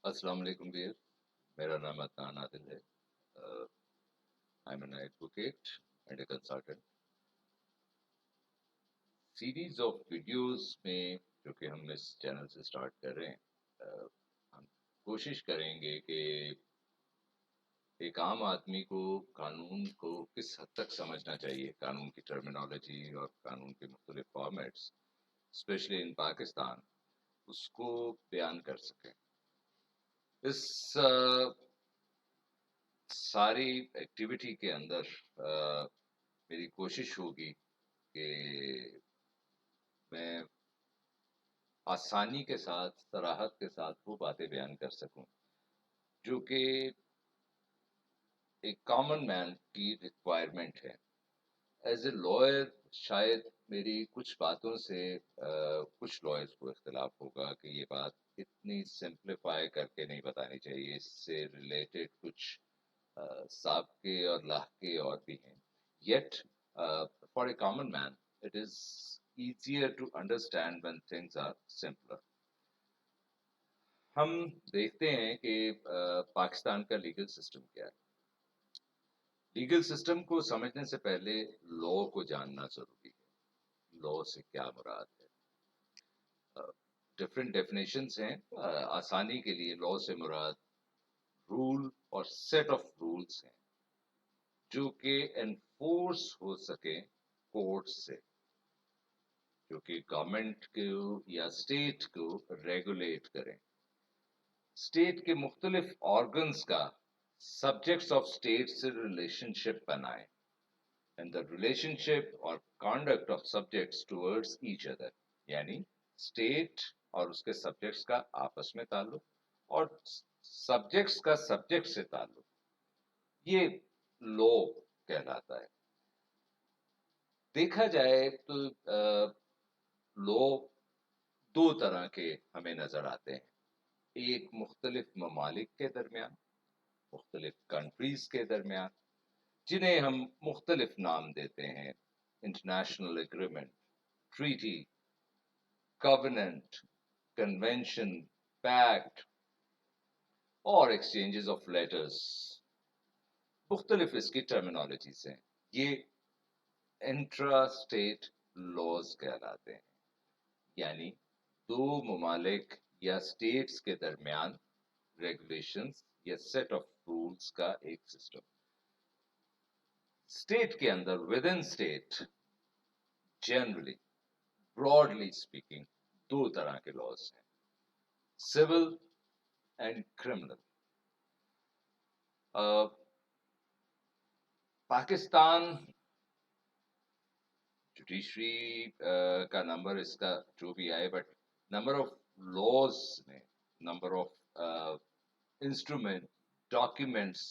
अस्सलाम वालेकुम वीर, मेरा नाम अदनान आदिल है। I am an advocate and a consultant. Series of videos में जो कि हम इस चैनल से स्टार्ट कर रहे हैं, हम कोशिश करेंगे कि एक आम आदमी को कानून को किस हद तक समझना चाहिए, कानून की टर्मिनोलॉजी और कानून के मुख्तलिफ फॉर्मेट्स, स्पेशली इन पाकिस्तान, उसको बयान कर सकें। इस सारी एक्टिविटी के अंदर मेरी कोशिश होगी कि मैं आसानी के साथ, सराहत के साथ वो बातें बयान कर सकूं जो कि एक कॉमन मैन की रिक्वायरमेंट है। एज ए लॉयर शायद मेरी कुछ बातों से कुछ लॉयर्स को इख्तिलाफ होगा कि ये बात इतनी सिंप्लीफाई करके नहीं बतानी चाहिए, इससे रिलेटेड कुछ साबके और लाहके और भी हैं। Yet, for a common man, it is easier to understand when things are simpler. हम देखते हैं कि पाकिस्तान का लीगल सिस्टम क्या है। लीगल सिस्टम को समझने से पहले लॉ को जानना जरूरी है। लॉ से क्या मुराद है? डिफरेंट डेफिनेशंस हैं। आसानी के लिए लॉ से मुराद रूल और सेट ऑफ रूल्स हैं जो कि एनफोर्स हो सके कोर्ट से, जो कि गवर्नमेंट को या स्टेट को रेगुलेट करें। स्टेट के मुख्तलिफ ऑर्गन्स का सब्जेक्ट्स ऑफ स्टेट से रिलेशनशिप बनाएं एंड द रिलेशनशिप और conduct of subjects towards each other, यानी स्टेट और उसके सब्जेक्ट्स का आपस में ताल्लुक और सब्जेक्ट्स का सब्जेक्ट से ताल्लुक, ये लॉ कहलाता है। देखा जाए तो लॉ दो तरह के हमें नजर आते हैं। एक मुख्तलिफ ममालिक के दरमियान, मुख्तलिफ कंट्रीज के दरमियान, जिन्हें हम मुख्तलिफ नाम देते हैं: international agreement, treaty, covenant, convention, pact और एक्सचेंजेस ऑफ लेटर्स। मुख्तलिफ इसकी टर्मिनोलॉजीज हैं। ये इंट्रा स्टेट लॉज कहलाते हैं, यानी दो ममालिक या स्टेट्स के दरमियान रेगुलेशंस या सेट ऑफ रूल्स का एक सिस्टम। स्टेट के अंदर, within state, generally, broadly speaking, दो तरह के लॉज हैं: civil and criminal. Pakistan judiciary का नंबर इसका जो भी आए, बट नंबर ऑफ लॉज में, number of instrument, documents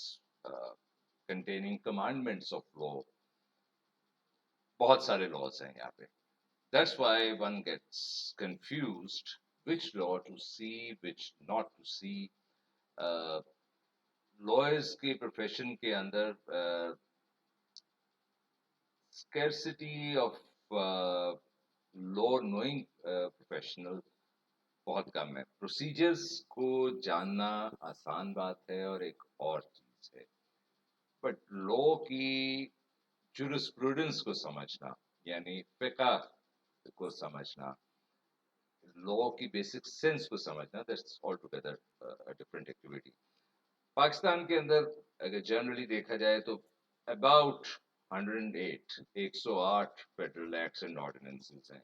containing commandments of law, बहुत सारे लॉज हैं यहाँ पे। That's why one gets confused which law to see, which not to see. Lawyers के प्रोफेशन के अंदर scarcity of law knowing professional बहुत कम है। प्रोसीजर्स को जानना आसान बात है और एक और चीज है, बट लॉ की जुरिस्प्रूडेंस को समझना, यानी फिक़ह को समझना, लॉ की बेसिक सेंस को समझना, that's all together a different activity. Pakistan के अंदर अगर जनरली देखा जाए तो about 108 federal acts and ordinances हैं।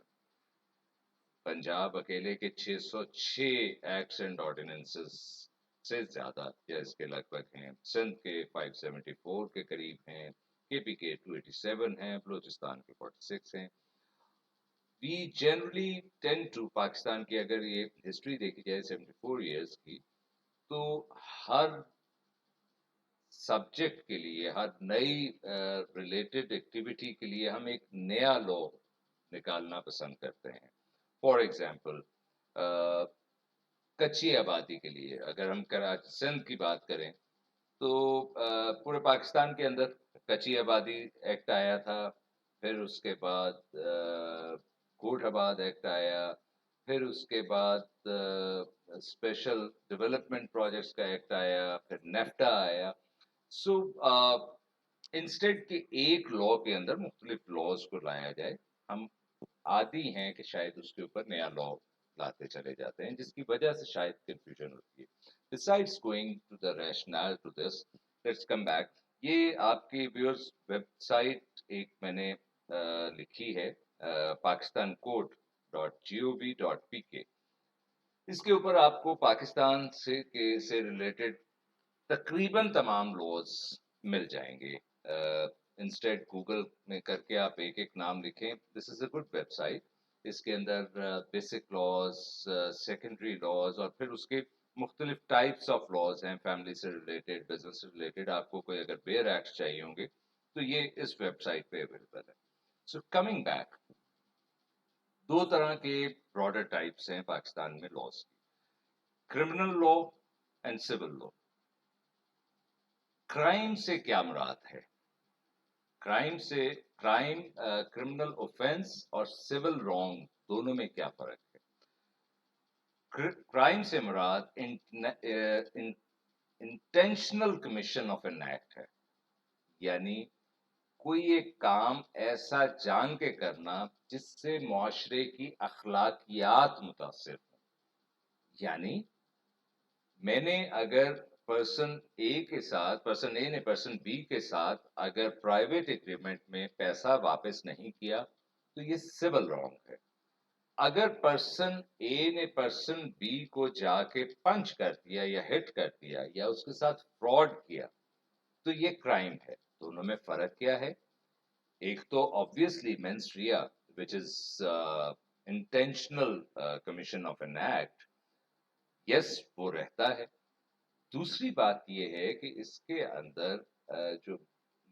पंजाब अकेले के 606 एक्ट्स एंड ऑर्डिनेंसेस से ज्यादा या इसके लगभग हैं। सिंध के 574 के करीब हैं, केपी के 287 हैं, बलूचिस्तान के 46 हैं। We generally tend to, Pakistan की अगर ये हिस्ट्री देखी जाए 74 इयर्स की, तो हर सब्जेक्ट के लिए, हर नई रिलेटेड एक्टिविटी के लिए हम एक नया लॉ निकालना पसंद करते हैं। फॉर एग्जाम्पल, कच्ची आबादी के लिए अगर हम कराची सिंध की बात करें तो पूरे पाकिस्तान के अंदर कच्ची आबादी एक्ट आया था। फिर उसके बाद कोट आबाद एक्ट आया। फिर उसके बाद स्पेशल डेवलपमेंट प्रोजेक्ट्स का एक्ट आया, फिर नेफ्टा आया। सो इंस्टेड कि एक लॉ के अंदर मुख्तलिफ लॉज को लाया जाए, हम आदी हैं कि शायद उसके ऊपर नया लॉ लाते चले जाते हैं, जिसकी वजह से शायद कंफ्यूजन होती है। Besides going to the rationale to this, let's come back. ये आपकी व्यूअर्स वेबसाइट एक मैंने लिखी है, पाकिस्तान कोड .gov.pk। इसके ऊपर आपको पाकिस्तान से रिलेटेड तकरीबन तमाम लॉज मिल जाएंगे। इंस्टेड गूगल में करके आप एक एक नाम लिखें, this is a good website. इसके अंदर बेसिक लॉज, सेकेंडरी लॉज और फिर उसके मुख्तलिफ टाइप्स ऑफ लॉज हैं, फैमिली से रिलेटेड, बिजनेस से रिलेटेड। आपको कोई अगर बेयर एक्ट चाहिए होंगे तो ये इस वेबसाइट पे अवेलेबल है। सो कमिंग बैक, दो तरह के ब्रॉडर टाइप्स हैं पाकिस्तान में लॉज की, criminal law and civil law. Crime से क्या मुराद है? क्राइम से, क्राइम, क्रिमिनल ऑफेंस और सिविल रॉन्ग दोनों में क्या फर्क है? क्राइम से मुराद intentional commission of an act है, यानी कोई एक काम ऐसा जान के करना जिससे मुआशरे की अखलाकियात मुतासिर हो। यानी मैंने अगर पर्सन ए के साथ, पर्सन ए ने पर्सन बी के साथ अगर प्राइवेट एग्रीमेंट में पैसा वापस नहीं किया तो ये सिविल रॉन्ग है। अगर पर्सन ए ने पर्सन बी को जाके पंच कर दिया या हिट कर दिया या उसके साथ फ्रॉड किया तो ये क्राइम है। दोनों में फर्क क्या है? एक तो obviously mains Riya which is intentional commission of an act, yes वो रहता है। दूसरी बात यह है कि इसके अंदर जो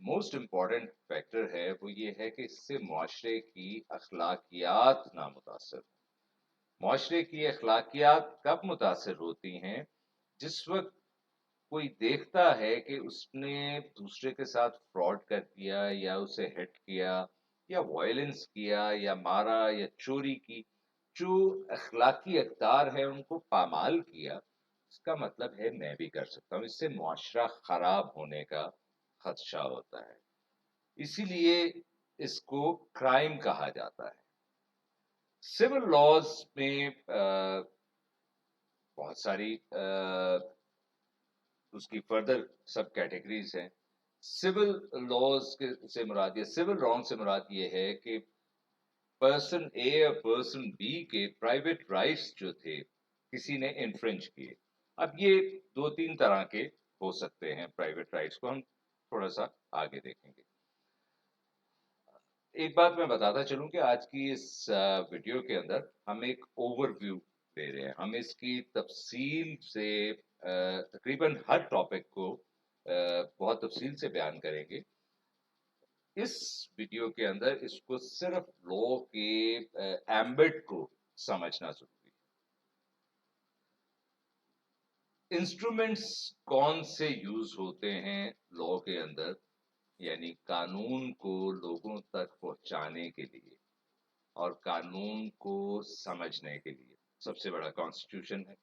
मोस्ट इम्पॉर्टेंट फैक्टर है वो ये है कि इससे मुआशरे की अखलाकियात ना मुतासर हो। मुआशरे की अखलाकियात कब मुतासर होती हैं? जिस वक्त कोई देखता है कि उसने दूसरे के साथ फ्रॉड कर दिया या उसे हिट किया या वायलेंस किया या मारा या चोरी की, जो अखलाकी अक़दार है उनको पामाल किया, इसका मतलब है मैं भी कर सकता हूँ। इससे मुआशरा खराब होने का खदशा होता है, इसीलिए इसको क्राइम कहा जाता है। सिविल लॉज में बहुत सारी उसकी फर्दर सब कैटेगरीज हैं। सिविल लॉज के से मुराद, ये सिविल रॉन्ग से मुराद ये है कि पर्सन ए और पर्सन बी के प्राइवेट राइट्स जो थे किसी ने इन्फ्रिंज किए। अब ये दो तीन तरह के हो सकते हैं प्राइवेट राइट्स, को हम थोड़ा सा आगे देखेंगे। एक बात मैं बताता चलूं कि आज की इस वीडियो के अंदर हम एक ओवरव्यू दे रहे हैं। हम इसकी तफसील से तकरीबन हर टॉपिक को बहुत तफसील से बयान करेंगे। इस वीडियो के अंदर इसको सिर्फ लॉ के एम्बिट को समझना जरूरी है। इंस्ट्रूमेंट्स कौन से यूज होते हैं लॉ के अंदर, यानी कानून को लोगों तक पहुंचाने के लिए और कानून को समझने के लिए? सबसे बड़ा कॉन्स्टिट्यूशन है।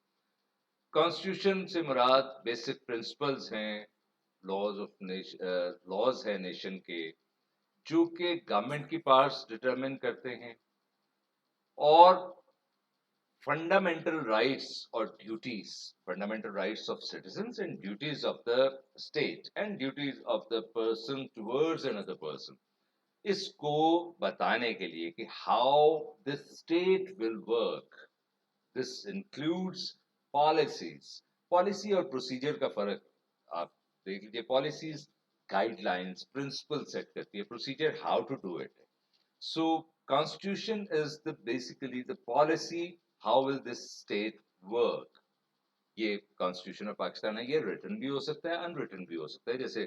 कॉन्स्टिट्यूशन से मुराद बेसिक प्रिंसिपल्स हैं, लॉज है नेशन के, जो कि गवर्नमेंट की पावर्स डिटरमिन करते हैं, और फंडामेंटल राइट्स और duties, fundamental rights of citizens and duties of the state and duties of the person towards another person, इसको बताने के लिए कि how this state will work. This includes policies. Policy और प्रोसीजर का फर्क आप देख लीजिए। पॉलिसीज गाइडलाइंस, प्रिंसिपल सेट करती है, procedure how to do it. So constitution is the basically the policy, how will this state work. ये constitution of Pakistan है, ये रिटन भी हो सकता है, अनरिटन भी हो सकता है। जैसे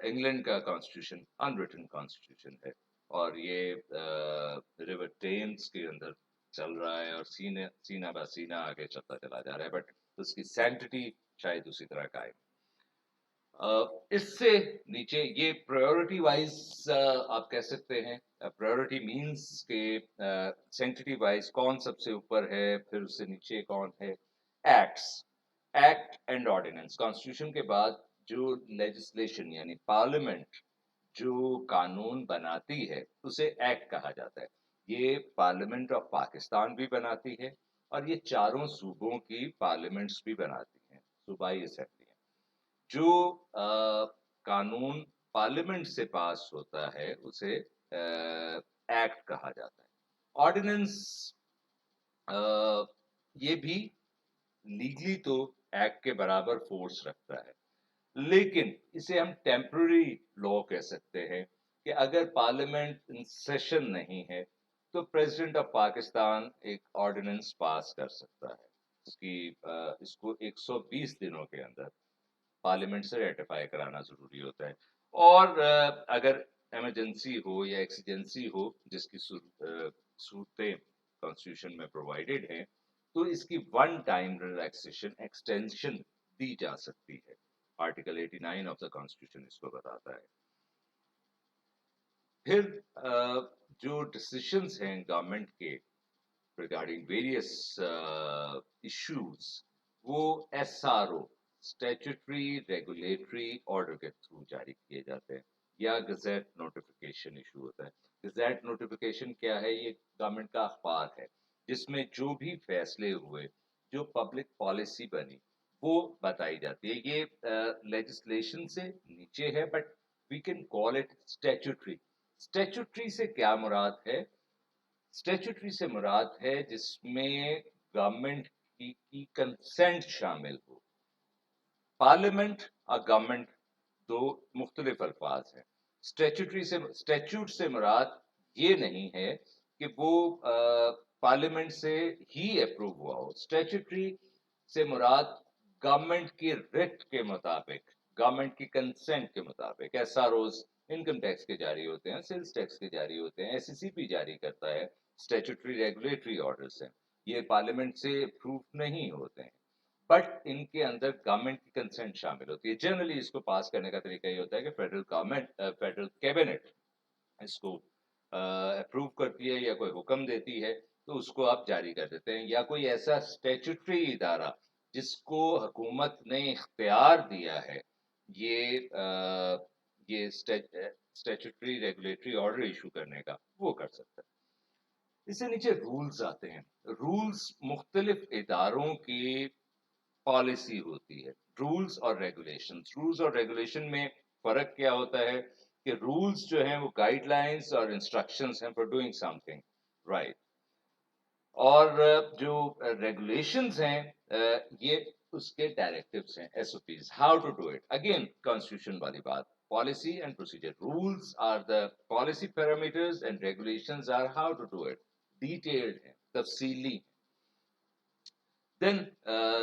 इंग्लैंड का कॉन्स्टिट्यूशन अनरिटन कॉन्स्टिट्यूशन है और ये रिवर टेम्स के अंदर चल रहा है और सीना बा सीना आगे चलता चला जा रहा है, बट उसकी सैंक्टिटी शायद उसी तरह का है। इससे नीचे ये प्रायोरिटी वाइज आप कह सकते हैं। प्रायोरिटी मींस के सैंक्टिटी वाइज कौन सबसे ऊपर है, फिर उससे नीचे कौन है। Acts, act and ordinance, constitution के बाद जो लेजिस्लेशन यानी पार्लियामेंट जो कानून बनाती है उसे एक्ट कहा जाता है। ये पार्लियामेंट ऑफ पाकिस्तान भी बनाती है और ये चारों सूबों की पार्लियामेंट्स भी बनाती हैं, सूबाई असेंबलियां। जो कानून पार्लियामेंट से पास होता है उसे एक्ट कहा जाता है। ऑर्डिनेंस ये भी लीगली तो एक्ट के बराबर फोर्स रखता है, लेकिन इसे हम टेम्पररी लॉ कह सकते हैं कि अगर पार्लियामेंट इन सेशन नहीं है तो प्रेसिडेंट ऑफ पाकिस्तान एक ऑर्डिनेंस पास कर सकता है। इसको 120 दिनों के अंदर पार्लियामेंट से रेटिफाई कराना जरूरी होता है। और अगर इमरजेंसी हो या एक्सीजेंसी हो जिसकी सूरतें कॉन्स्टिट्यूशन में प्रोवाइडेड हैं, तो इसकी वन टाइम रिलैक्सेशन एक्सटेंशन दी जा सकती है। आर्टिकल 89 ऑफ द कॉन्स्टिट्यूशन इसको बताता है। फिर जो डिसीशंस हैं गवर्नमेंट के रिगार्डिंग वेरियस इश्यूज, वो एसआरओ, स्टैट्यूटरी रेगुलेटरी ऑर्डर के थ्रू जारी किए जाते हैं या गजेट नोटिफिकेशन इशू होता है। गजेट नोटिफिकेशन क्या है? ये गवर्नमेंट का अखबार है जिसमें जो भी फैसले हुए, जो पब्लिक पॉलिसी बनी, वो बताई जाती है। ये लेजिस्लेशन से नीचे है, but we can call it statutory. Statutory से क्या मुराद है? स्टैट्यूटरी से मुराद है जिसमें गवर्नमेंट की कंसेंट शामिल हो। पार्लियामेंट और गवर्नमेंट दो मुख्तलिफ अल्फाज हैं। स्टैट्यूट से मुराद ये नहीं है कि वो पार्लियामेंट से ही अप्रूव हुआ हो। स्टैट्यूटरी से मुराद गवर्नमेंट की रिट के मुताबिक, गवर्नमेंट की कंसेंट के मुताबिक एसआरओज इनकम टैक्स के जारी होते हैं, सेल्स टैक्स के जारी होते हैं, एसईसीपी जारी करता है, स्टैट्यूटरी रेगुलेटरी ऑर्डर्स हैं। ये पार्लियामेंट से अप्रूव नहीं होते हैं, बट इनके अंदर गवर्नमेंट की कंसेंट शामिल होती है। जनरली इसको पास करने का तरीका ये होता है कि फेडरल गवर्नमेंट, फेडरल कैबिनेट इसको अप्रूव करती है या कोई हुक्म देती है तो उसको आप जारी कर देते हैं, या कोई ऐसा स्टैट्यूटरी इदारा जिसको हुकूमत ने इख्तियार दिया है ये स्टैट्यूटरी रेगुलेटरी ऑर्डर इशू करने का, वो कर सकता है। इससे नीचे रूल्स आते हैं। रूल्स मुख्तलिफ इदारों की पॉलिसी होती है। रूल्स और रेगुलेशन में फर्क क्या होता है कि रूल्स जो हैं वो गाइडलाइंस और इंस्ट्रक्शंस हैं फॉर डूइंग समथिंग, राइट। और जो रेगुलेशंस हैं ये उसके डायरेक्टिव्स हैं, SOPs, how to do it. Again constitution वाली बात, policy and procedure. Rules are the policy parameters and regulations are how to do it, detailed है, तफसीली। Then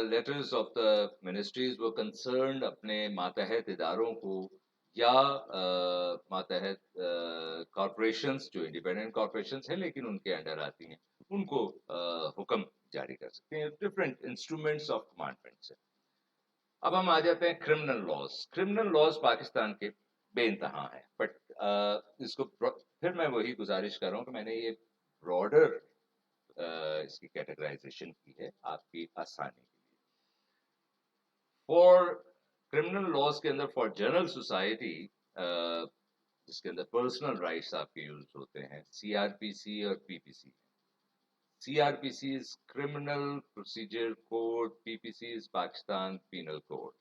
letters of the ministries were concerned अपने मातहत इदारों को या मातहत corporations जो independent corporations हैं लेकिन उनके अंडर आती हैं, उनको हुक्म जारी कर सकते हैं। डिफरेंट इंस्ट्रूमेंट्स ऑफ कमांडमेंट्स हैं। अब हम आ जाते हैं criminal laws. Criminal laws Pakistan के बेइंतहा हैं, बट फिर मैं वही गुजारिश कर रहा हूँ कि मैंने ये ब्रॉडर इसकी कैटेगराइजेशन की है आपकी आसानी के लिए। फॉर क्रिमिनल लॉज के अंदर फॉर जनरल सोसाइटी जिसके अंदर पर्सनल राइट्स आपके यूज होते हैं, सीआरपीसी और PPC. CrPC is criminal procedure code, PPC is Pakistan penal code.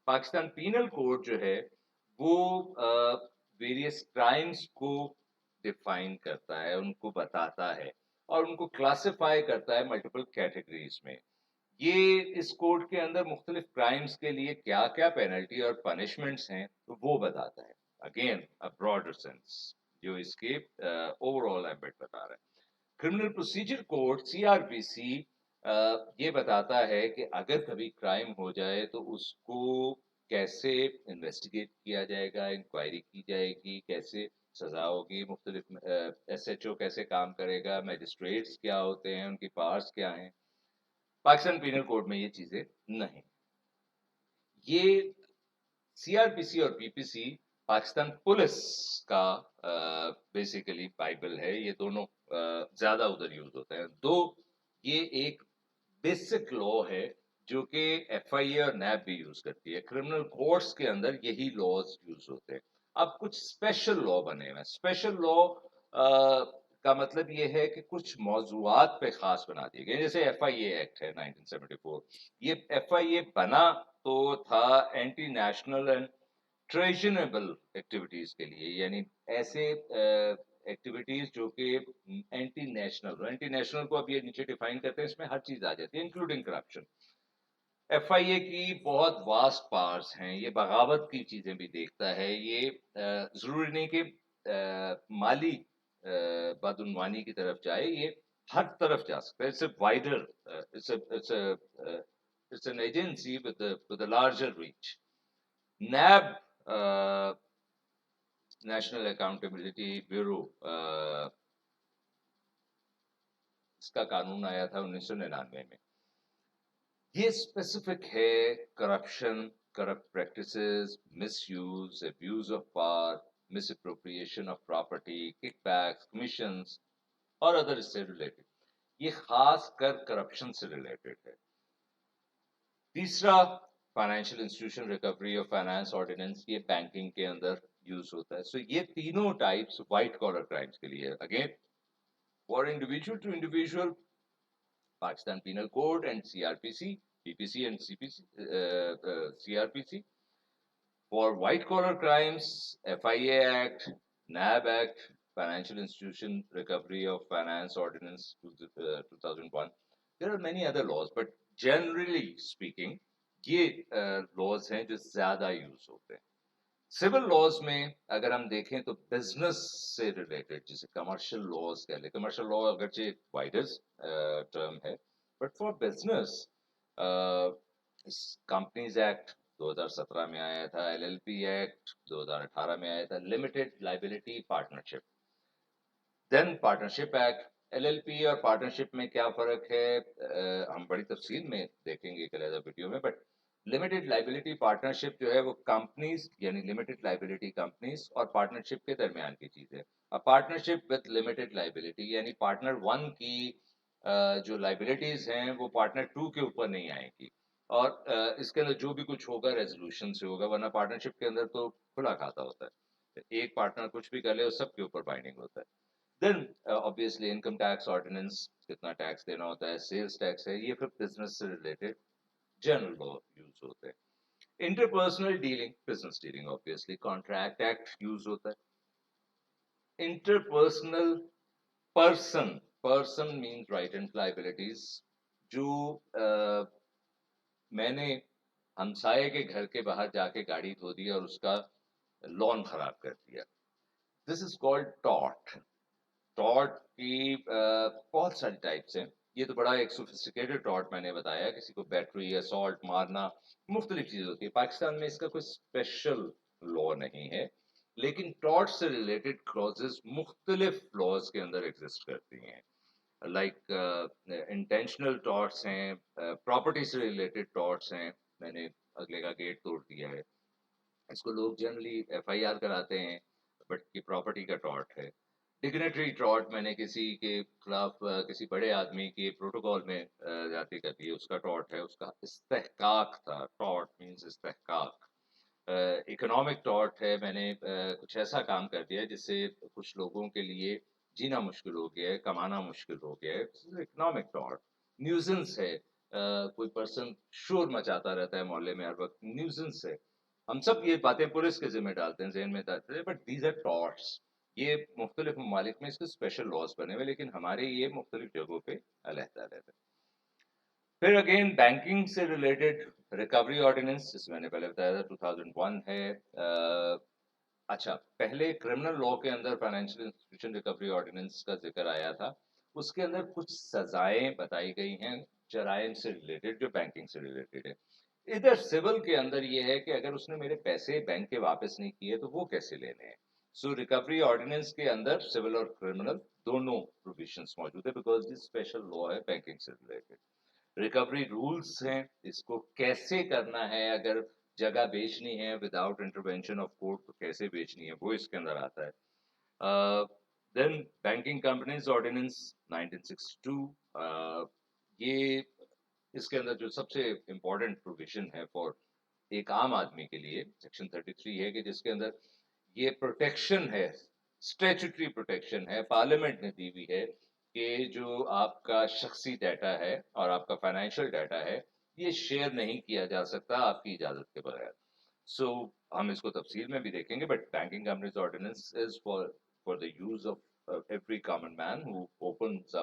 Pakistan penal code जो है वो वेरियस क्राइम्स को डिफाइन करता है, उनको बताता है और उनको क्लासिफाई करता है मल्टीपल कैटेगरीज में। ये इस कोड के अंदर मुख्तलिफ क्राइम्स के लिए क्या क्या पेनल्टी और पनिशमेंट्स हैं तो वो बताता है। अगेन अ ब्रॉडर सेंस जो इसके ओवरऑल एम्बेट बता रहा है। क्रिमिनल प्रोसीजर कोड सीआरपीसी ये बताता है कि अगर कभी क्राइम हो जाए तो उसको कैसे इन्वेस्टिगेट किया जाएगा, इंक्वायरी की जाएगी, कैसे सजा होगी, मुख्तलिफ एसएचओ कैसे काम करेगा, मैजिस्ट्रेट्स क्या होते हैं, उनकी पावर्स क्या हैं। पाकिस्तान पीनल कोड में ये चीजें नहीं। ये सीआरपीसी और पीपीसी पाकिस्तान पुलिस का बेसिकली बाइबल है। ये दोनों ज्यादा उधर यूज होते हैं। दो ये एक बेसिक लॉ है जो कि एफआईए और नैब भी यूज करती है। क्रिमिनल कोर्ट्स के अंदर यही लॉज यूज होते हैं। अब कुछ स्पेशल लॉ बने हुए हैं। स्पेशल लॉ का मतलब ये है कि कुछ मौजूआत पे खास बना दिए गए, जैसे एफआईए एक्ट है 1974। ये एफआईए बना तो था एंटी नेशनल एंड ट्रेजनेबल एक्टिविटीज के लिए, यानी ऐसे एक्टिविटीज जो कि एंटी नेशनल को अब ये नीचे डिफाइन करते हैं, इसमें हर चीज आ जाती है इंक्लूडिंग करप्शन। एफआईए की बहुत वास्ट पावर्स हैं, ये बगावत की चीजें भी देखता है। ये जरूरी नहीं कि माली बदउनवानी की तरफ जाए, ये हर तरफ जा सकता है। It's a wider, it's an agency with a larger reach. NAB, national accountability bureau, इसका कानून आया था 1999 में। ये स्पेसिफिक है corruption, corrupt practices, misuse, abuse of power, misappropriation of property, kickbacks, commissions और अदर इससे रिलेटेड। ये खास कर करप्शन से रिलेटेड है। तीसरा, financial institution recovery of finance ordinance, ये बैंकिंग के अंदर यूज होता है। सो ये तीनों टाइप्स व्हाइट कॉलर क्राइम्स के लिए, again for individual to individual, Pakistan Penal Code and CRPC, PPC and CPC, CRPC. For white collar crimes, FIA Act, NAB Act, Financial Institution Recovery of Finance Ordinance 2001. There are many other laws, but generally speaking, ये laws हैं जो ज्यादा use होते हैं। Civil laws में अगर हम देखें तो बिजनेस से रिलेटेड, जिसे कमर्शियल लॉज कह ले, कमर्शियल लॉ अगरचे वाइडर टर्म है, but for business companies act 2017 में आया था, एलएलपी एक्ट 2018 में आया था, limited liability partnership, then partnership act. LLP और पार्टनरशिप में क्या फर्क है, हम बड़ी तफसील में देखेंगे एक अलग वीडियो में। बट लिमिटेड लाइबिलिटी पार्टनरशिप जो है वो कंपनीज, यानी लिमिटेड लाइबिलिटी कंपनीज और पार्टनरशिप के दरमियान की चीज है। पार्टनरशिप विद लिमिटेड लाइबिलिटी यानी पार्टनर वन की जो लाइबिलिटीज हैं वो पार्टनर टू के ऊपर नहीं आएगी, और इसके अंदर जो भी कुछ होगा रेजोल्यूशन से होगा, वरना पार्टनरशिप के अंदर तो खुला खाता होता है, एक पार्टनर कुछ भी कर ले उस सब के ऊपर बाइंडिंग होता है। Then obviously income tax ordinance, कितना टैक्स देना होता है, सेल्स टैक्स है, ये फिर बिजनेस से रिलेटेड जनरल लॉ यूज होते हैं। Interpersonal dealing, business dealing, obviously contract act use होता है। Interpersonal person, person means right and liabilities, जो मैंने हमसाये के घर के बाहर जाके गाड़ी धो दी और उसका लॉन खराब कर दिया, this is called tort. Tort की बहुत सारी टाइप्स हैं। ये तो बड़ा एक सोफिस्टिकेटेड टॉर्ट मैंने बताया, किसी को बैटरी असॉल्ट मारना, मुख्तलिफ चीज होती है। पाकिस्तान में इसका कोई स्पेशल लॉ नहीं है, लेकिन टॉर्ट से रिलेटेड क्लॉजेस मुख्तलिफ लॉज के अंदर एग्जिस्ट करती हैं। लाइक इंटेंशनल टॉर्ट्स हैं, प्रॉपर्टी से रिलेटेड टॉर्ट्स हैं, मैंने अगले का गेट तोड़ दिया है, इसको लोग जनरली एफआईआर कराते हैं, बट ये प्रॉपर्टी का टॉर्ट है। डिग्नेटरी टॉर्ट, मैंने किसी के खिलाफ किसी बड़े आदमी के प्रोटोकॉल में जाति कर दी, उसका टॉर्ट है, उसका इस्तेहकाक था, टॉर्ट मींस इस्तेहकाक। इकोनॉमिक टॉर्ट है, मैंने कुछ ऐसा काम कर दिया जिससे कुछ लोगों के लिए जीना मुश्किल हो गया है, कमाना मुश्किल हो गया है, इकोनॉमिक टॉर्ट। न्यूजेंस है, कोई पर्सन शोर मचाता रहता है मोहल्ले में हर वक्त, न्यूजेंस है। हम सब ये बातें पुलिस के जिम्मे डालते हैं, जहन में डालते हैं, बट दीज आर टॉर्ट्स। ये मुख्तलिफ ममालिक में इसके स्पेशल लॉज बने हुए, लेकिन हमारे ये मुख्तलिफ जगहों पे अलहदा रहते हैं। फिर अगेन बैंकिंग से रिलेटेड रिकवरी ऑर्डिनेंस, जिसमें मैंने पहले बताया था 2001 है। अच्छा, पहले क्रिमिनल लॉ के अंदर फाइनेंशियल इंस्टीट्यूशन रिकवरी ऑर्डिनेंस का जिक्र आया था, उसके अंदर कुछ सजाएं बताई गई हैं जराइम से रिलेटेड, जो बैंकिंग से रिलेटेड है। इधर सिविल के अंदर ये है कि अगर उसने मेरे पैसे बैंक के वापस नहीं किए तो वो कैसे लेने हैं। सो रिकवरी ऑर्डिनेंस के अंदर सिविल और क्रिमिनल दोनों प्रोविजंस मौजूद है, बिकॉज दिस स्पेशल लॉ है बैंकिंग से रिलेटेड। रिकवरी रूल्स हैं, इसको कैसे करना है, अगर जगह बेचनी है विदाउट इंटरवेंशन ऑफ कोर्ट तो कैसे बेचनी है, वो इसके अंदर आता है। देन बैंकिंग कंपनीज ऑर्डिनेंस 1962, ये इसके अंदर जो सबसे इम्पोर्टेंट प्रोविजन है फॉर एक आम आदमी के लिए सेक्शन 33 है कि जिसके अंदर ये प्रोटेक्शन है, स्टैट्यूटरी प्रोटेक्शन है, पार्लियामेंट ने दी हुई है कि जो आपका शख्सी डाटा है और आपका फाइनेंशियल डाटा है ये शेयर नहीं किया जा सकता आपकी इजाजत के बगैर। सो हम इसको तफसील में भी देखेंगे, but banking companies ordinance is for the use of every common man who opens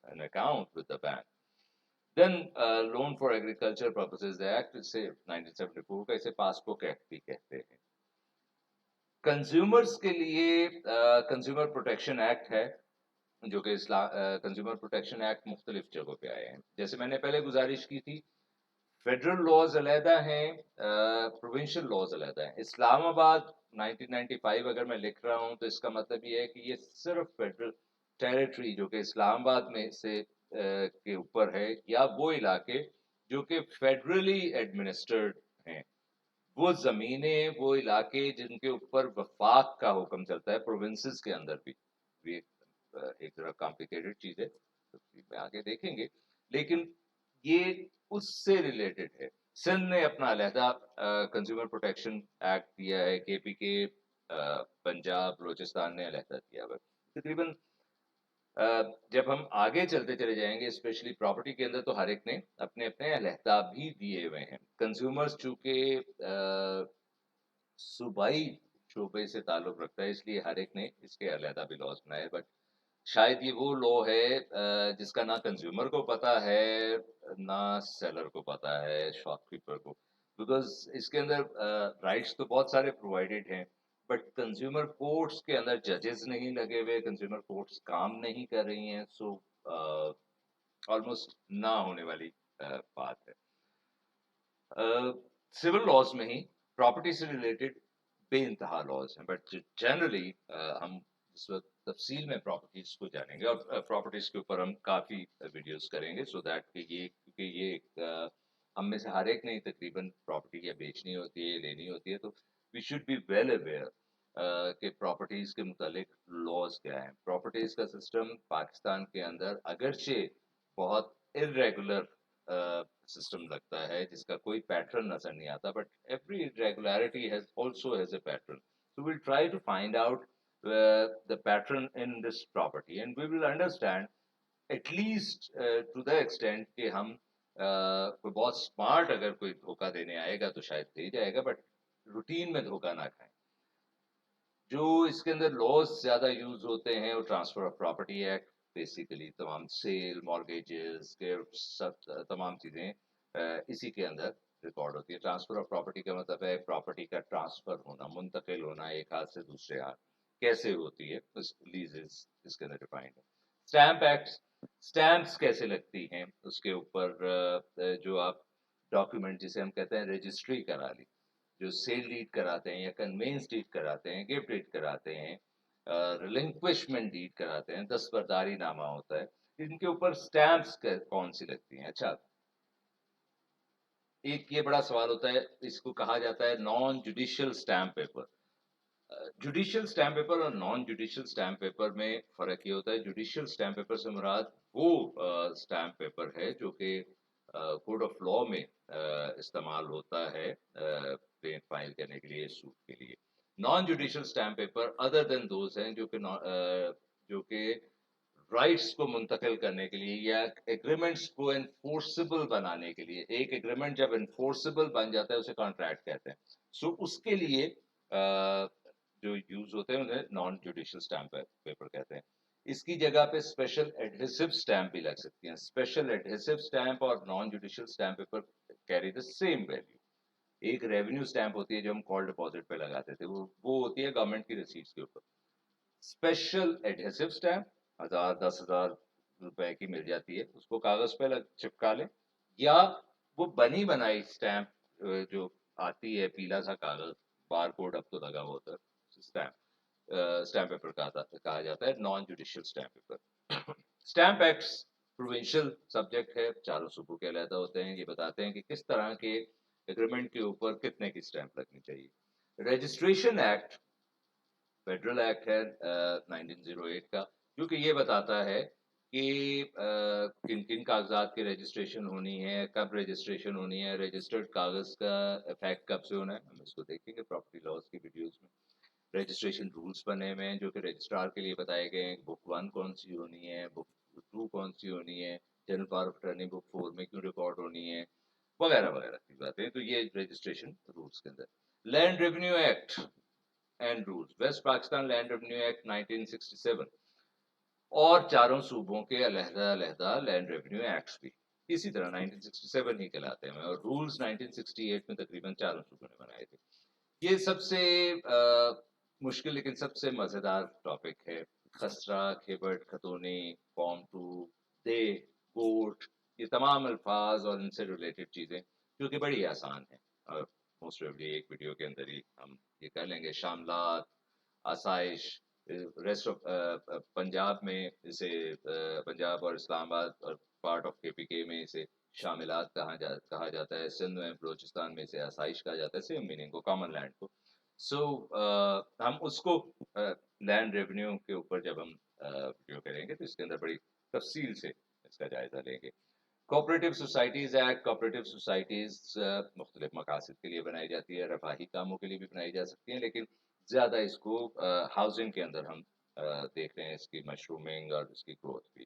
an account with the bank. Then Loan for Agriculture Purposes Act, इसे 1974 का, इसे पासबुक एक्ट भी कहते हैं। कंज्यूमर्स के लिए कंज्यूमर प्रोटेक्शन एक्ट है, जो कि कंज्यूमर प्रोटेक्शन एक्ट मुख्तलिफ जगहों पे आए हैं। जैसे मैंने पहले गुजारिश की थी, फेडरल लॉज अलहदा हैं, प्रोविंशियल लॉज अलहदा हैं। इस्लामाबाद 1995 अगर मैं लिख रहा हूँ तो इसका मतलब ये है कि ये सिर्फ फेडरल टेरिटरी जो कि इस्लामाबाद में से के ऊपर है, या वो इलाके जो कि फेडरली एडमिनिस्टर्ड हैं, वो जमीनें, वो इलाके जिनके ऊपर वफाक का हुक्म चलता है, प्रोविंसेस के अंदर भी। ये एक जरा कॉम्प्लिकेटेड चीज है, तो आगे देखेंगे, लेकिन ये उससे रिलेटेड है। सिंध ने अपना अलहदा कंज्यूमर प्रोटेक्शन एक्ट दिया है, केपीके, पंजाब, बलोचिस्तान ने अलहदा दिया है। तकरीबन जब हम आगे चलते चले जाएंगे, स्पेशली प्रॉपर्टी के अंदर, तो हर एक ने अपने अपने अलहदा भी दिए हुए हैं। कंज्यूमर्स चूंकि सूबाई शोबे से ताल्लुक रखता है, इसलिए हर एक ने इसके अलहदा भी लॉज बनाए। बट शायद ये वो लॉ है जिसका ना कंज्यूमर को पता है ना सेलर को पता है, शॉपकीपर को, बिकॉज इसके अंदर राइट्स तो बहुत सारे प्रोवाइडेड हैं, बट कंज्यूमर कोर्ट्स के अंदर जजेस नहीं लगे हुए, कंज्यूमर कोर्ट्स काम नहीं कर रही हैं। सो ऑलमोस्ट ना होने वाली बात है। सिविल लॉज में ही प्रॉपर्टी से रिलेटेड बेइंतहा लॉज हैं, बट जनरली हम इस वक्त तफसील में प्रॉपर्टीज को जानेंगे, और प्रॉपर्टीज के ऊपर हम काफ़ी वीडियोस करेंगे, सो दैट कि ये, क्योंकि ये एक हम में से हर एक ने तकरीबन प्रॉपर्टी या बेचनी होती है, लेनी होती है, तो we should be well aware कि प्रॉपर्टीज के मुतालिक लॉज क्या हैं। प्रॉपर्टीज का सिस्टम पाकिस्तान के अंदर अगरचे बहुत इरेगुलर सिस्टम लगता है, जिसका कोई पैटर्न नजर नहीं आता, but every irregularity has also has a pattern. So we'll try to find out the pattern in this property, and we will understand at least to the extent कि हम कोई बहुत स्मार्ट अगर कोई धोखा देने आएगा तो शायद दे जाएगा, बट रूटीन में धोखा ना खाएं। जो इसके अंदर लॉज ज्यादा यूज होते हैं वो transfer of property act, basically तमाम सेल, मॉर्गेजेस, गिफ्ट्स, सब तमाम चीजें इसी के अंदर रिकॉर्ड होती है। ट्रांसफर ऑफ प्रॉपर्टी का मतलब है प्रॉपर्टी का ट्रांसफर होना, मुंतकिल होना एक हाथ से दूसरे हाथ, कैसे होती है, लीजेस इसके अंदर डिफाइंड है। स्टैंप एक्ट, स्टैंप्स कैसे लगती हैं उसके ऊपर, जो आप डॉक्यूमेंट जिसे हम कहते हैं रजिस्ट्री करा ली, जो सेल डीड कराते हैं या कन्वेंस डीड कराते हैं, गिफ्ट डीड कराते हैं, रिलिंक्विशमेंट डीड कराते हैं, दस्तबरदारी नामा होता है, इनके ऊपर स्टैंप्स कौन सी लगती हैं। अच्छा, एक ये बड़ा सवाल होता है, इसको कहा जाता है non judicial stamp paper. Judicial stamp paper और नॉन जुडिशियल स्टैम्प पेपर में फर्क ये होता है, जुडिशियल स्टैम्प पेपर से मुराद वो स्टैम्प पेपर है जो कि कोड ऑफ लॉ में इस्तेमाल होता है पेन फाइल करने के लिए, सूट के लिए। Non judicial stamp paper other than those हैं जो कि राइट्स को मुंतकिल करने के लिए या एग्रीमेंट्स को एनफोर्सेबल बनाने के लिए। एक एग्रीमेंट जब एनफोर्सेबल बन जाता है उसे कॉन्ट्रैक्ट कहते हैं। सो उसके लिए जो यूज होते हैं उन्हें नॉन जुडिशियल स्टैम्प पेपर कहते हैं। इसकी जगह पे स्पेशल एडहेसिव स्टैम्प भी लग सकती हैं। स्पेशल एडहेसिव स्टैम्प और non judicial stamp paper carry the same value. एक रेवेन्यू स्टैम्प होती है जो हम कॉल डिपॉजिट पे लगाते थे, वो होती है गवर्नमेंट की रसीट्स के ऊपर। स्पेशल एडहेसिव स्टैम्प 1000 रुपए की मिल जाती है, उसको कागज पे चिपका ले, या वो बनी बनाई स्टैम्प जो आती है, पीला सा कागज, बार कोड अब तो लगा हुआ होता है, स्टैम्प पेपर कहा जाता है, non judicial stamp paper. Stamp acts provincial subject है, चारों सूबों के अलहदा होते हैं। ये बताते हैं कि किस तरह के एग्रीमेंट के ऊपर कितने की स्टैम्प लगनी चाहिए। रजिस्ट्रेशन एक्ट फेडरल एक्ट है 1908 का, जो कि ये बताता है کہ کن کن کاغذات کی رجسٹریشن ہونی ہے، کب رجسٹریشن ہونی ہے، رجسٹرڈ کاغذ کا افیکٹ کب سے ہونا ہے، ہم اس کو دیکھیں گے پراپرٹی لاز کی ویڈیوز میں. رجسٹریشن رولز بنے ہوئے ہیں جو کہ رجسٹرار کے لیے بتائے گئے ہیں. بک 1 کون سی ہونی ہے، بک 2 کون سی ہونی ہے، جنرل پاور آف اٹرنی بک 4 میں کیوں ریکارڈ ہونی ہے، وغیرہ وغیرہ کی باتیں. تو یہ رجسٹریشن رولز کے اندر. Land revenue act and rules, west Pakistan land revenue act 1967 اور چاروں صوبوں کے علیحدہ علیحدہ لینڈ ریونیو ایکٹس بھی اسی طرح 1967 ہی کہلاتے ہیں، اور رولز 1968 میں تقریباً چاروں صوبوں نے بنائے تھے. یہ سب سے مشکل لیکن سب سے مزیدار ٹاپک ہے. خسرہ، کھیبٹ، کھتونی، فارم 2، دے، کوٹ، یہ تمام الفاظ اور ان سے ریلیٹڈ چیزیں جو کہ بڑی آسان ہیں، اور موسٹ پروبیبلی ایک ویڈیو کے اندر ہی ہم یہ کر لیں گے. شاملات، آسائش، ریسٹ آف پنجاب میں اسے پنجاب اور اسلام آباد اور پارٹ آف کے پی کے میں اسے شاملات کہا جاتا ہے. سندھ میں، بلوچستان میں اسے آسائش کہا جاتا ہے، سیم میننگ کو، کامن لینڈ کو. سو ہم اس کو لینڈ ریونیو کے اوپر جب ہم ویڈیو کریں گے تو اس کے اندر بڑی تفصیل سے اس کا جائزہ لیں گے. Cooperative societies act, cooperative societies مختلف مقاصد کے لیے بنائی جاتی ہے، رفاہی کاموں کے لیے بھی بنائی جا سکتی ہیں، لیکن زیادہ اس کو ہاؤسنگ کے اندر ہم دیکھ رہے ہیں اس کی مشرومنگ اور اس کی گروتھ بھی.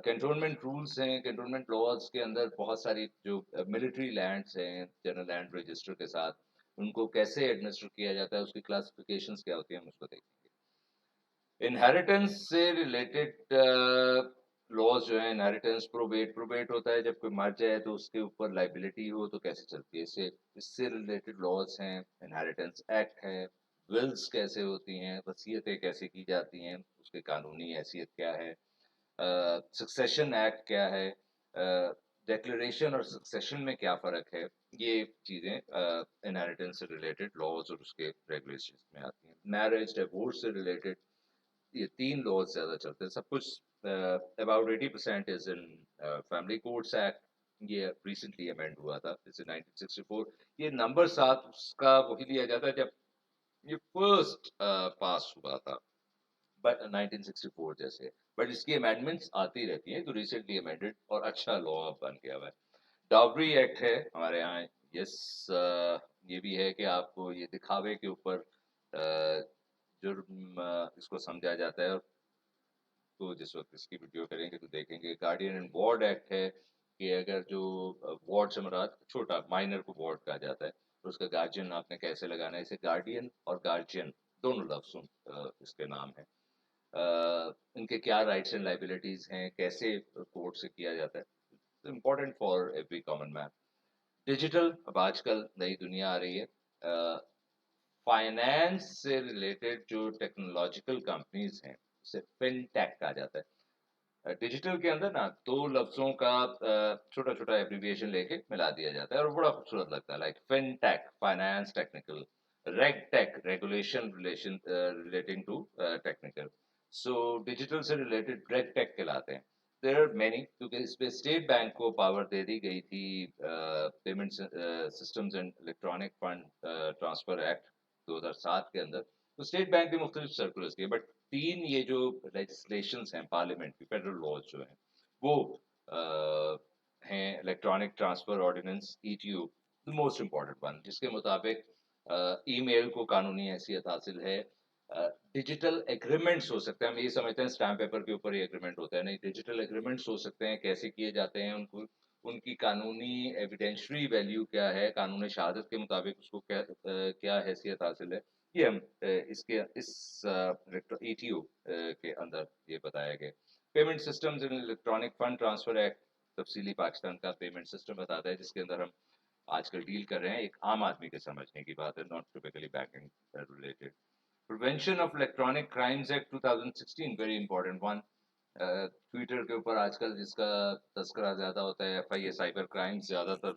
کنٹونمنٹ رولز ہیں، کنٹونمنٹ لاز کے اندر بہت ساری جو ملٹری لینڈس ہیں جنرل لینڈ رجسٹر کے ساتھ، ان کو کیسے ایڈمنسٹر کیا جاتا ہے، اس کی کلاسیفیکیشنز کیا ہوتی ہیں، ہم اس کو دیکھیں گے. انہیریٹنس سے ریلیٹڈ لاز جو ہیں، انہیریٹنس پروبیٹ ہوتا ہے، جب کوئی مر جائے تو اس کے اوپر لائبلٹی ہو تو کیسے چلتی ہے، اس سے ریلیٹڈ لاز ہیں. انہیریٹنس ایکٹ ہے. ولز کیسے ہوتی ہیں، وصیتیں کیسے کی جاتی ہیں، اس کی قانونی حیثیت کیا ہے. سکسیشن ایکٹ کیا ہے، ڈیکلریشن اور سکسیشن میں کیا فرق ہے، یہ چیزیں انہیریٹنس سے ریلیٹڈ لاز اور اس کے ریگولیشنز میں آتی ہیں. میرج، ڈیورس سے ریلیٹڈ یہ 3 لاز زیادہ چلتے ہیں. سب کچھ about 80% is in family codes act. یہ ریسنٹلی امینڈ ہوا تھا، جیسے 1964. یہ نمبر 7 اس کا وہی لیا جاتا ہے جب یہ فرسٹ پاس ہوا تھا 1964 جیسے، بٹ اس کی امینڈمنٹس آتی رہتی ہیں، تو ریسنٹلی امینڈڈ اور اچھا لا بن گیا ہوا ہے. ڈاوری ایکٹ ہے ہمارے یہاں. یس، یہ بھی ہے کہ آپ کو یہ دکھاوے کے اوپر جرم اس کو سمجھا جاتا ہے. تو جس وقت اس کی ویڈیو کریں گے تو دیکھیں گے. گارڈین اینڈ وارڈ ایکٹ ہے کہ اگر جو وارڈ سے مراد چھوٹا مائنر کو وارڈ کہا جاتا ہے، تو اس کا گارجین آپ نے کیسے لگانا ہے. اسے گارڈین اور گارجین دونوں لفظوں اس کے نام ہیں. ان کے کیا رائٹس اینڈ لائبلٹیز ہیں، کیسے کورٹ سے کیا جاتا ہے، important for every common man. Digital, اب آج کل نئی دنیا آ رہی ہے. فائنینس سے ریلیٹڈ جو ٹیکنالوجیکل کمپنیز ہیں اسے فن ٹیک کہا جاتا ہے. ڈیجیٹل کے اندر نا 2 لفظوں کا چھوٹا چھوٹا ایبریویشن لے کے ملا دیا جاتا ہے اور بڑا خوبصورت لگتا ہے. Like fintech, finance technical. Regtech, regulation relating to technical. So digital سے ریلیٹڈ ریگ ٹیک کہلاتے ہیں. دیر آر مینی، کیونکہ اس پہ اسٹیٹ بینک کو پاور دے دی گئی تھی payment systems and electronic fund transfer act 2007 کے اندر. تو اسٹیٹ بینک نے مختلف سرکولرز کیے، بٹ 3 یہ جو لیجسلیشنز ہیں پارلیمنٹ کی، فیڈرل لاز جو ہیں، وہ ہیں electronic transfer ordinance ETO، most important one, جس کے مطابق ای میل کو قانونی حیثیت حاصل ہے. ڈیجیٹل ایگریمنٹس ہو سکتے ہیں، ہم یہ سمجھتے ہیں اسٹامپ پیپر کے اوپر ہی ایگریمنٹ ہوتا ہے، نہیں، ڈیجیٹل ایگریمنٹس ہو سکتے ہیں. کیسے کیے جاتے ہیں، ان کی قانونی ایویڈینشری ویلیو کیا ہے، قانون شہادت کے مطابق اس کو کیا حیثیت حاصل ہے، یہ ہم اس ETO کے اندر یہ بتایا گیا. پیمنٹ سسٹمز ان الیکٹرانک فنڈ ٹرانسفر ایکٹ تفصیلی پاکستان کا پیمنٹ سسٹم بتاتا ہے، جس کے اندر ہم آج کل ڈیل کر رہے ہیں. ایک عام آدمی کے سمجھنے کی بات ہے، not typically banking related. Prevention of electronic crimes act 2016، very important one. Twitter کے اوپر آج کل جس کا تذکرہ زیادہ ہوتا ہے، FIA سائبر کرائم، زیادہ تر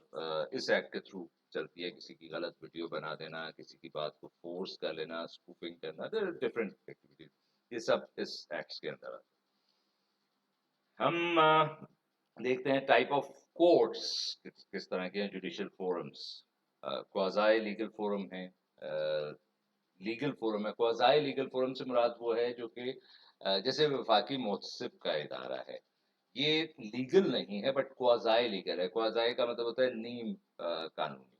اس ایکٹ کے تھرو چلتی ہے. کسی کی غلط ویڈیو بنا دینا، کسی کی بات کو فورس کر لینا، اسکوپنگ کرنا، ڈفرینٹ ایکٹیویٹیز، یہ سب اس ایکٹس کے اندر آتے ہیں. ہم دیکھتے ہیں ٹائپ آف کورٹس کس طرح کے ہیں. جوڈیشل فورمز، کوازائی لیگل فورم ہیں. لیگل فورم ہے، کوازائی لیگل فورم سے مراد وہ ہے جو کہ جیسے وفاقی محتسب کا ادارہ ہے، یہ لیگل نہیں ہے بٹ کوازائی لیگل ہے. کوازائی کا مطلب ہوتا ہے نیم قانونی.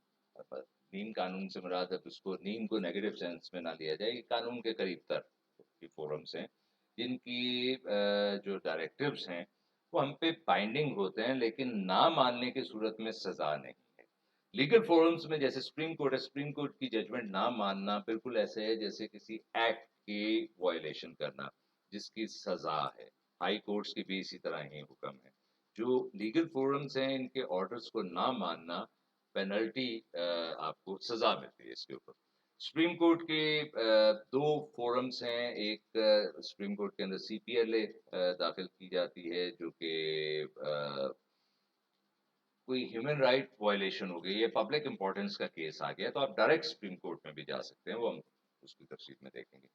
نیم قانون سے مراد ہے اس کو نیم کو نیگیٹو سینس میں نہ لیا جائے. یہ قانون کے قریب تر فورمز ہیں جن کی جو ڈائریکٹیوز ہیں وہ ہم پہ بائنڈنگ ہوتے ہیں لیکن نہ ماننے کی صورت میں سزا نہیں ہے. لیگل فورمز میں جیسے سپریم کورٹ ہے، سپریم کورٹ کی ججمنٹ نہ ماننا بالکل ایسے ہے جیسے کسی ایکٹ کی وائلیشن کرنا جس کی سزا ہے. ہائی کورٹس کی بھی اسی طرح ہی حکم ہے. جو لیگل فورمز ہیں ان کے آرڈرز کو نہ ماننا پینلٹی آپ کو سزا ملتی ہے اس کے اوپر. سپریم کورٹ کے دو فورمز ہیں. ایک سپریم کورٹ کے اندر سی پی ایل اے داخل کی جاتی ہے جو کہ کوئی ہیومن رائٹ وائلیشن ہو گئی، یہ پبلک امپورٹنس کا کیس آ گیا تو آپ ڈائریکٹ سپریم کورٹ میں بھی جا سکتے ہیں، وہ ہم اس کی تفصیل میں دیکھیں گے.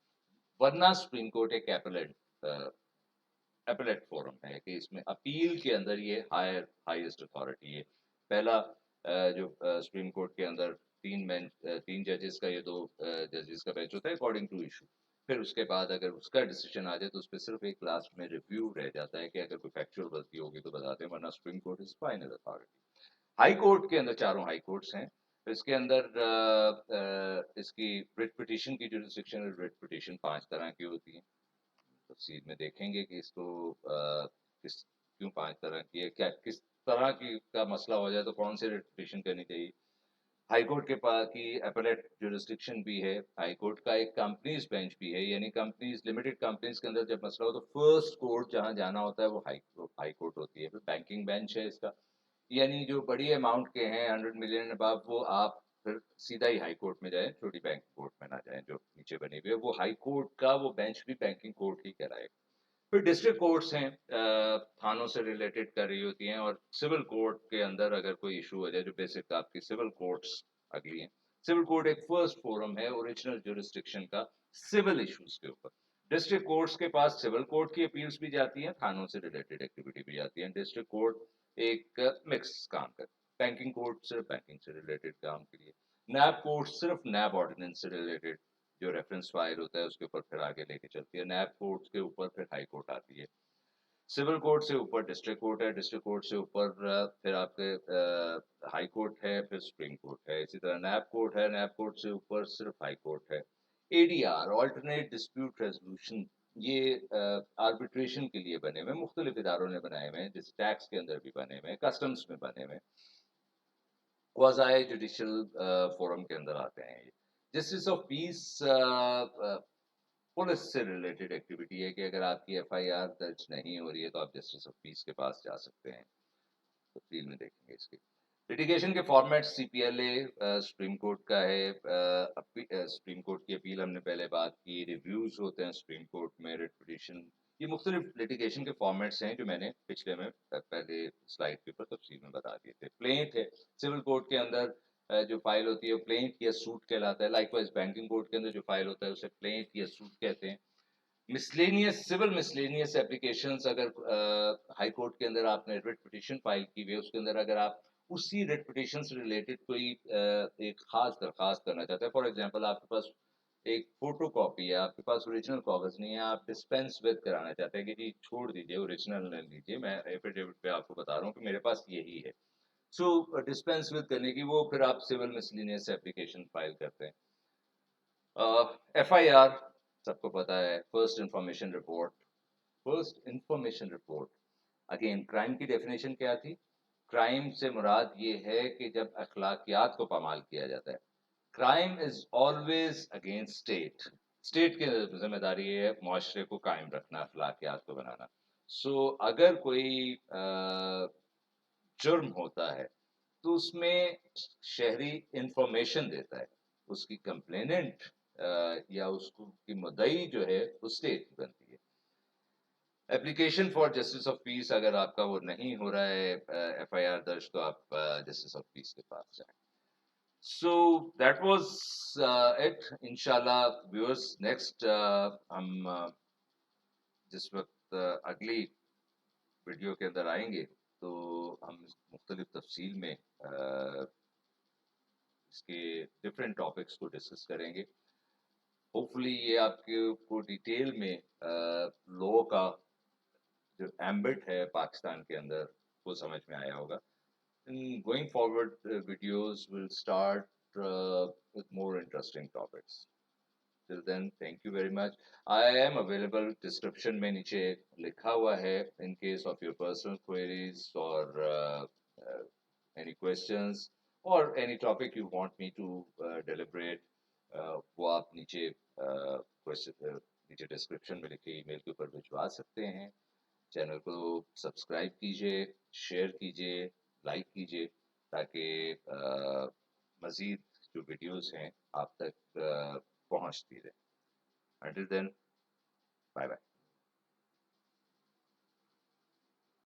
ورنہ سپریم کورٹ ایک اپیلیٹ فورم ہے کہ اس میں اپیل کے اندر یہ ہائیسٹ اتھارٹی ہے. پہلا جو سپریم کورٹ کے اندر تین ججز کا، یہ دو ججز کا بینچ ہوتا ہے اکارڈنگ ٹو ایشو. پھر اس کے بعد اگر اس کا ڈیسیجن آ جائے تو اس پہ صرف ایک لاسٹ میں ریویو رہ جاتا ہے کہ اگر کوئی فیکچوئل غلطی ہوگی تو بتاتے ہیں، ورنہ supreme court is final authority. High court کے اندر چاروں ہائی کورٹس ہیں. اس کے اندر اس کی ریٹ پٹیشن کی جو ریسٹرکشن، ریٹ پٹیشن 5 طرح کی ہوتی ہیں. تفصیل میں دیکھیں گے کہ اس کو کیوں 5 طرح کی ہے، کیا کس طرح کی کا مسئلہ ہو جائے تو کون سی ریٹ پٹیشن کرنی چاہیے. ہائی کورٹ کے پاس کی اپیلیٹ جورسڈکشن بھی ہے. ہائی کورٹ کا ایک کمپنیز بینچ بھی ہے، یعنی کمپنیز لمیٹڈ کمپنیز کے اندر جب مسئلہ ہو تو فرسٹ کورٹ جہاں جانا ہوتا ہے وہ ہائی کورٹ ہوتی ہے. پھر بینکنگ بینچ ہے اس کا، یعنی جو بڑی اماؤنٹ کے ہیں 100 ملین اباب وہ آپ پھر سیدھا ہی ہائی کورٹ میں جائیں، چھوٹی بینک کورٹ میں نہ جائیں جو نیچے بنی ہوئی ہے. وہ ہائی کورٹ کا وہ بینچ بھی بینکنگ کورٹ ہی کہلائے. پھر ڈسٹرکٹ کورٹس ہیں، تھانوں سے ریلیٹڈ کر رہی ہوتی ہیں. اور سول کورٹ کے اندر اگر کوئی ایشو ہو جائے، جو بیسک آپ کی سول کورٹس اگلی ہیں. سول کورٹ ایک فرسٹ فورم ہے اوریجنل جورسڈکشن کا سول ایشوز کے اوپر. ڈسٹرکٹ کورٹس کے پاس سول کورٹ کی اپیلز بھی جاتی ہیں، تھانوں سے ریلیٹڈ ایکٹیویٹی بھی جاتی ہیں. ڈسٹرکٹ کورٹ ایک مکس کام کرتے ہیں. بینکنگ کورٹ صرف بینکنگ سے ریلیٹڈ کام کے لیے. نیب کورٹ صرف نیب آرڈیننس سے ریلیٹڈ جو ریفرنس فائل ہوتا ہے اس کے اوپر پھر آگے لے کے چلتی ہے. نیب کورٹ کے اوپر پھر ہائی کورٹ آتی ہے. سول کورٹ سے اوپر ڈسٹرکٹ کورٹ ہے، ڈسٹرکٹ کورٹ سے اوپر پھر آپ کے ہائی کورٹ ہے، پھر سپریم کورٹ ہے. اسی طرح نیب کورٹ ہے، نیب کورٹ سے اوپر صرف ہائی کورٹ ہے. A D R alternate dispute resolution, یہ آربیٹریشن کے لیے بنے ہوئے مختلف اداروں نے بنائے ہوئے ہیں، جیسے ٹیکس کے اندر بھی بنے ہوئے ہیں، کسٹمز میں بنے ہوئے ہیں. کوازائی جوڈیشل فورم کے اندر آتے ہیں. یہ جسٹس آف پیس پولیس سے ریلیٹڈ ایکٹیویٹی ہے کہ اگر آپ کی ایف آئی آر درج نہیں ہو رہی ہے تو آپ جسٹس آف پیس کے پاس جا سکتے ہیں. تفصیل میں دیکھیں گے اس کی. لٹیگیشن کے format C P L A supreme court کا ہے. سپریم کورٹ کی اپیل ہم نے پہلے بات کی. ریویوز ہوتے ہیں سپریم کورٹ میں، ریٹ پٹیشن. یہ مختلف لٹیگیشن کے فارمیٹس ہیں جو میں نے پچھلے میں پہلے سلائڈ کے اوپر تفصیل میں بتا دیے تھے. پلینٹ ہے سول کورٹ کے اندر جو فائل ہوتی ہے وہ پلینٹ یا سوٹ کہلاتا ہے. لائک وائز بینکنگ کورٹ کے اندر جو فائل ہوتا ہے اسے پلینٹ یا سوٹ کہتے ہیں. مسلینیس سول مسلینیس اپلیکیشنز، اگر ہائی کورٹ کے اندر آپ نے ریٹ پٹیشن فائل کی ہوئی ہے اس کے اندر اگر آپ اسی ریٹ پٹیشن سے ریلیٹڈ کوئی ایک خاص درخواست کرنا چاہتے ہیں، فار ایگزامپل آپ کے پاس ایک فوٹو کاپی ہے، آپ کے پاس اوریجنل کاغذ نہیں ہے، آپ ڈسپینس ود کرانا چاہتے ہیں کہ جی چھوڑ دیجیے اوریجنل نہ لیجیے، میں ایفیڈیوٹ پہ آپ کو بتا رہا ہوں کہ میرے پاس یہی ہے. سو ڈسپینس ود کرنے کی وہ پھر آپ سول مسلینیس اپلیکیشن فائل کرتے ہیں. ایف آئی آر سب کو پتا ہے، first information report. First information report again crime کی ڈیفینیشن کیا تھی؟ کرائم سے مراد یہ ہے کہ جب اخلاقیات کو پامال کیا جاتا ہے. Crime is always against state. State کی ذمہ داری ہے معاشرے کو قائم رکھنا، اخلاقیات کو بنانا. سو اگر کوئی جرم ہوتا ہے تو اس میں شہری انفارمیشن دیتا ہے. اس کی کمپلیننٹ یا اس کی مدعی جو ہے وہ اسٹیٹ بنتی ہے. Application for justice of peace اگر آپ کا وہ نہیں ہو رہا ہے ایف آئی آر درج تو آپ جسٹس آف پیس کے پاس جائیں. So that was it. انشاءاللہ ویورس نیکسٹ ہم جس وقت اگلی ویڈیو کے اندر آئیں گے تو ہم مختلف تفصیل میں اس کے ڈفرینٹ ٹاپکس کو ڈسکس کریں گے. ہوپفلی یہ آپ کو ڈیٹیل میں لو کا جو ایمبٹ ہے پاکستان کے اندر وہ سمجھ میں آیا ہوگا. Going forward videos will start with more interesting topics. Till then, thank you very much. I am available. Description میں نیچے لکھا ہوا ہے in case of your personal queries or any questions or any topic you want me to deliberate. وہ آپ نیچے نیچے description میں لکھے ای میل کے اوپر بھجوا سکتے ہیں. چینل کو سبسکرائب کیجیے، شیئر کیجیے، لائک کیجیے تاکہ مزید جو ویڈیوز ہیں آپ تک پہنچتی رہے. Until then, bye bye.